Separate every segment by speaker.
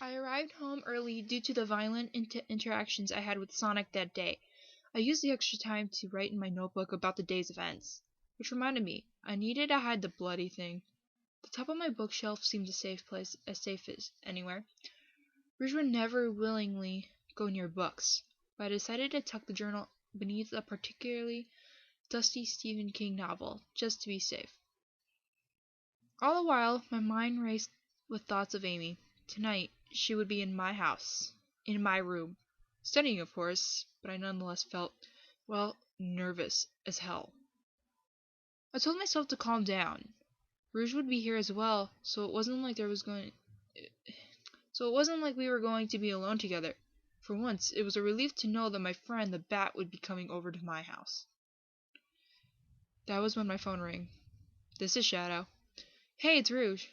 Speaker 1: I arrived home early due to the violent interactions I had with Sonic that day. I used the extra time to write in my notebook about the day's events. Which reminded me, I needed to hide the bloody thing. The top of my bookshelf seemed a safe place, as safe as anywhere. Rouge would never willingly go near books, but I decided to tuck the journal beneath a particularly dusty Stephen King novel, just to be safe. All the while, my mind raced with thoughts of Amy. Tonight, she would be in my house, in my room. Studying, of course, but I nonetheless felt, well, nervous as hell. I told myself to calm down. Rouge would be here as well, so it wasn't like we were going to be alone together. For once, it was a relief to know that my friend the Bat would be coming over to my house. That was when my phone rang. This is Shadow. Hey, it's Rouge.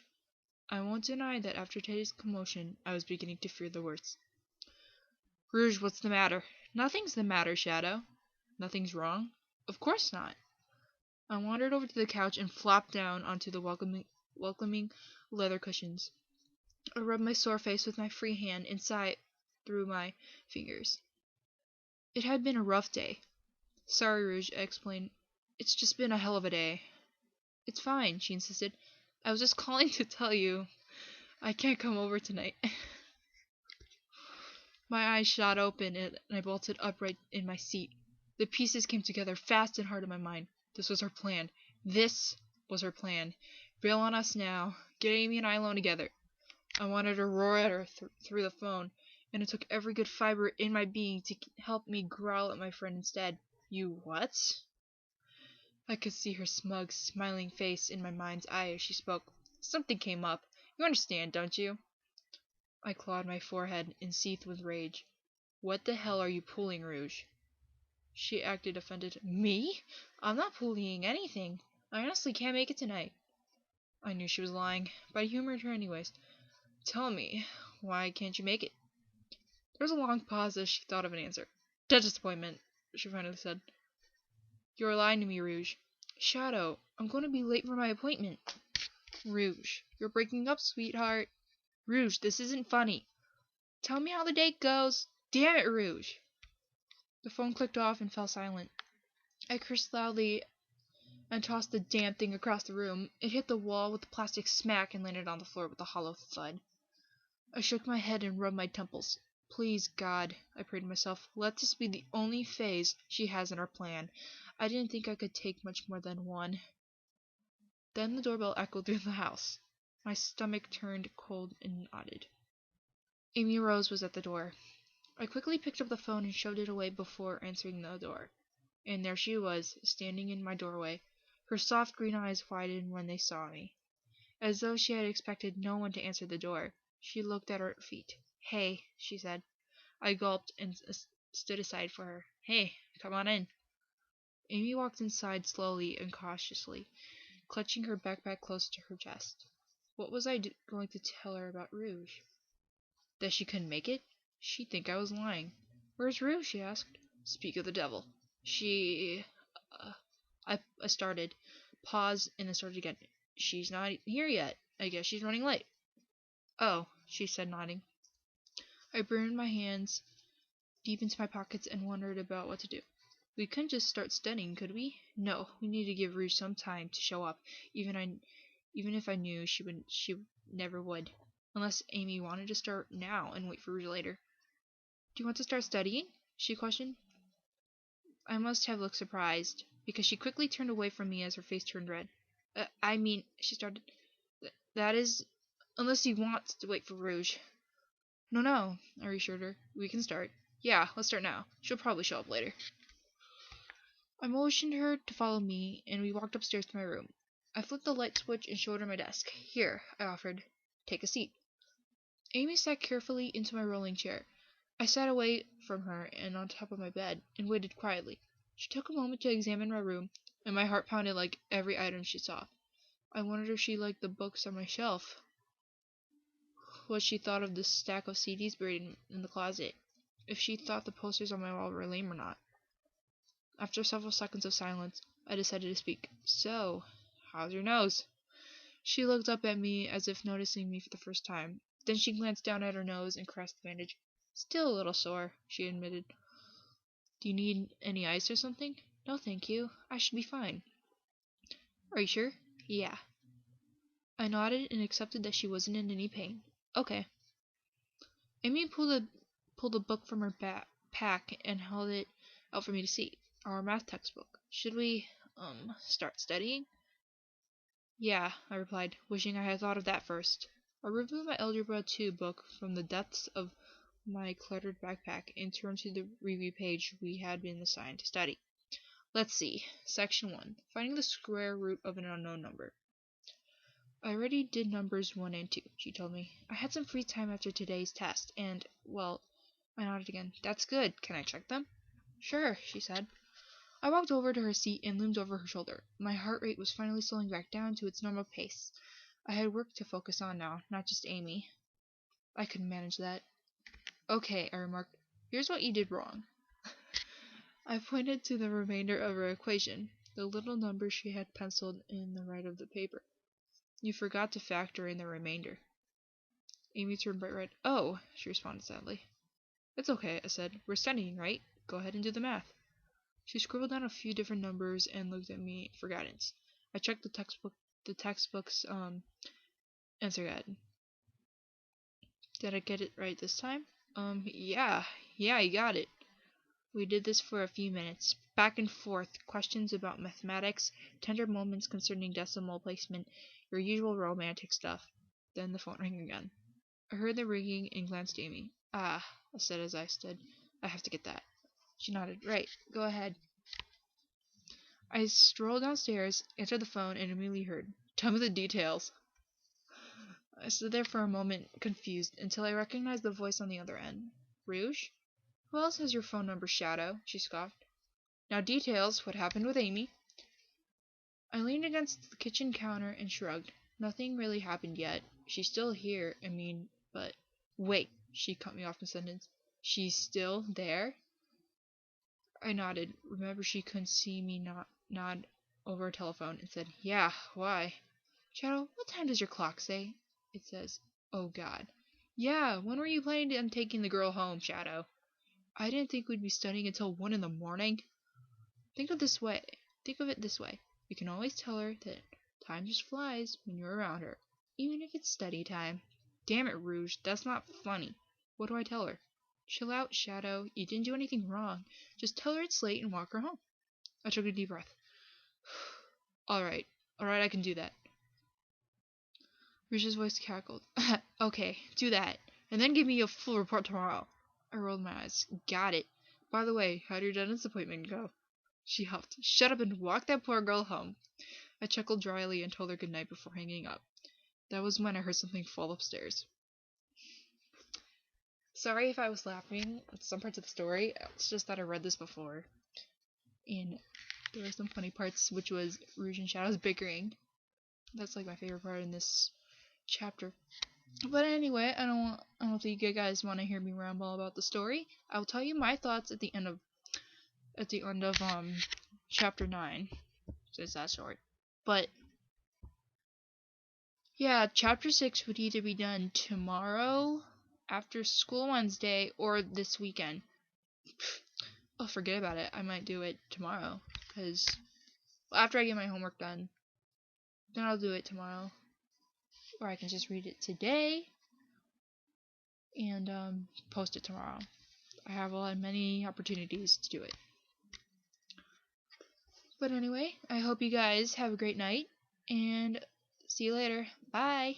Speaker 1: I won't deny that after today's commotion, I was beginning to fear the worst. Rouge, what's the matter? Nothing's the matter, Shadow. Nothing's wrong? Of course not. I wandered over to the couch and flopped down onto the welcoming leather cushions. I rubbed my sore face with my free hand and sighed through my fingers. It had been a rough day. Sorry, Rouge, I explained. It's just been a hell of a day. It's fine, she insisted. I was just calling to tell you I can't come over tonight. My eyes shot open and I bolted upright in my seat. The pieces came together fast and hard in my mind. This was her plan. This was her plan. Bail on us now. Get Amy and I alone together. I wanted to roar at her through the phone, and it took every good fiber in my being to help me growl at my friend instead. You what? I could see her smug, smiling face in my mind's eye as she spoke. Something came up. You understand, don't you? I clawed my forehead and seethed with rage. What the hell are you pulling, Rouge? She acted offended. Me? I'm not pulling anything. I honestly can't make it tonight. I knew she was lying, but I humored her anyways. Tell me, why can't you make it? There was a long pause as she thought of an answer. Dentist appointment, she finally said. You're lying to me, Rouge. Shadow, I'm going to be late for my appointment. Rouge, you're breaking up, sweetheart. Rouge, this isn't funny. Tell me how the date goes. Damn it, Rouge. The phone clicked off and fell silent. I cursed loudly and tossed the damn thing across the room. It hit the wall with a plastic smack and landed on the floor with a hollow thud. I shook my head and rubbed my temples. Please, God, I prayed to myself, let this be the only phase she has in our plan. I didn't think I could take much more than one. Then the doorbell echoed through the house. My stomach turned cold and knotted. Amy Rose was at the door. I quickly picked up the phone and shoved it away before answering the door. And there she was, standing in my doorway. Her soft green eyes widened when they saw me, as though she had expected no one to answer the door. She looked at her feet. Hey, she said. I gulped and stood aside for her. Hey, come on in. Amy walked inside slowly and cautiously, clutching her backpack close to her chest. What was I going to tell her about Rouge? That she couldn't make it? She'd think I was lying. Where's Rouge? She asked. Speak of the devil. She... I started, paused, and then started again. She's not here yet. I guess she's running late. Oh, she said, nodding. I burned my hands deep into my pockets and wondered about what to do. We couldn't just start studying, could we? No, we need to give Rouge some time to show up, even if I knew she never would. Unless Amy wanted to start now and wait for Rouge later. Do you want to start studying? She questioned. I must have looked surprised, because she quickly turned away from me as her face turned red. She started. That is, unless you want to wait for Rouge. No, I reassured her. We can start. Yeah, let's start now. She'll probably show up later. I motioned her to follow me, and we walked upstairs to my room. I flipped the light switch and showed her my desk. Here, I offered. Take a seat. Amy sat carefully into my rolling chair. I sat away from her and on top of my bed, and waited quietly. She took a moment to examine my room, and my heart pounded like every item she saw. I wondered if she liked the books on my shelf, what she thought of the stack of CDs buried in the closet, if she thought the posters on my wall were lame or not. After several seconds of silence, I decided to speak. So, how's your nose? She looked up at me as if noticing me for the first time. Then she glanced down at her nose and caressed the bandage. Still a little sore, she admitted. Do you need any ice or something? No, thank you. I should be fine. Are you sure? Yeah. I nodded and accepted that she wasn't in any pain. Okay. Amy pulled a book from her pack and held it out for me to see. Our math textbook. Should we, start studying? Yeah, I replied, wishing I had thought of that first. I removed my Algebra 2 book from the depths of my cluttered backpack and turned to the review page we had been assigned to study. Let's see. Section 1. Finding the square root of an unknown number. I already did numbers 1 and 2, she told me. I had some free time after today's test, and, well, I nodded again. That's good. Can I check them? Sure, she said. I walked over to her seat and loomed over her shoulder. My heart rate was finally slowing back down to its normal pace. I had work to focus on now, not just Amy. I could manage that. Okay, I remarked. Here's what you did wrong. I pointed to the remainder of her equation, the little number she had penciled in the right of the paper. You forgot to factor in the remainder. Amy turned bright red. Oh, she responded sadly. It's okay, I said. We're studying, right? Go ahead and do the math. She scribbled down a few different numbers and looked at me for guidance. I checked the textbook's answer guide. Did I get it right this time? Yeah, you got it. We did this for a few minutes, back and forth, questions about mathematics, tender moments concerning decimal placement, your usual romantic stuff. Then the phone rang again. I heard the ringing and glanced at Amy. Ah, I said as I stood. I have to get that. She nodded. Right, go ahead. I strolled downstairs, answered the phone, and immediately heard, Tell me the details. I stood there for a moment, confused, until I recognized the voice on the other end. Rouge? Who else has your phone number, Shadow? She scoffed. Now details, what happened with Amy? I leaned against the kitchen counter and shrugged. Nothing really happened yet. She's still here, but... Wait, she cut me off mid-sentence. She's still there? I nodded. Remember she couldn't see me nod over a telephone and said, Yeah, why? Shadow, what time does your clock say? It says, Oh God. Yeah, when were you planning on taking the girl home, Shadow? I didn't think we'd be studying until 1 in the morning. Think of it this way. You can always tell her that time just flies when you're around her, even if it's study time. Damn it, Rouge, that's not funny. What do I tell her? Chill out, Shadow. You didn't do anything wrong. Just tell her it's late and walk her home. I took a deep breath. Alright, I can do that. Rouge's voice cackled. Okay, do that. And then give me a full report tomorrow. I rolled my eyes. Got it. By the way, how'd your dentist appointment go? She huffed. Shut up and walk that poor girl home. I chuckled dryly and told her good night before hanging up. That was when I heard something fall upstairs. Sorry if I was laughing at some parts of the story. It's just that I read this before. And there were some funny parts, which was Rouge and Shadow's bickering. That's like my favorite part in this chapter. But anyway, I don't think you guys want to hear me ramble about the story. I will tell you my thoughts at the end of chapter 9, since that's short. But yeah, chapter 6 would either be done tomorrow, after school Wednesday, or this weekend. Oh, forget about it. I might do it tomorrow, because after I get my homework done, then I'll do it tomorrow. Or I can just read it today and post it tomorrow. I have many opportunities to do it. But anyway, I hope you guys have a great night, and see you later. Bye!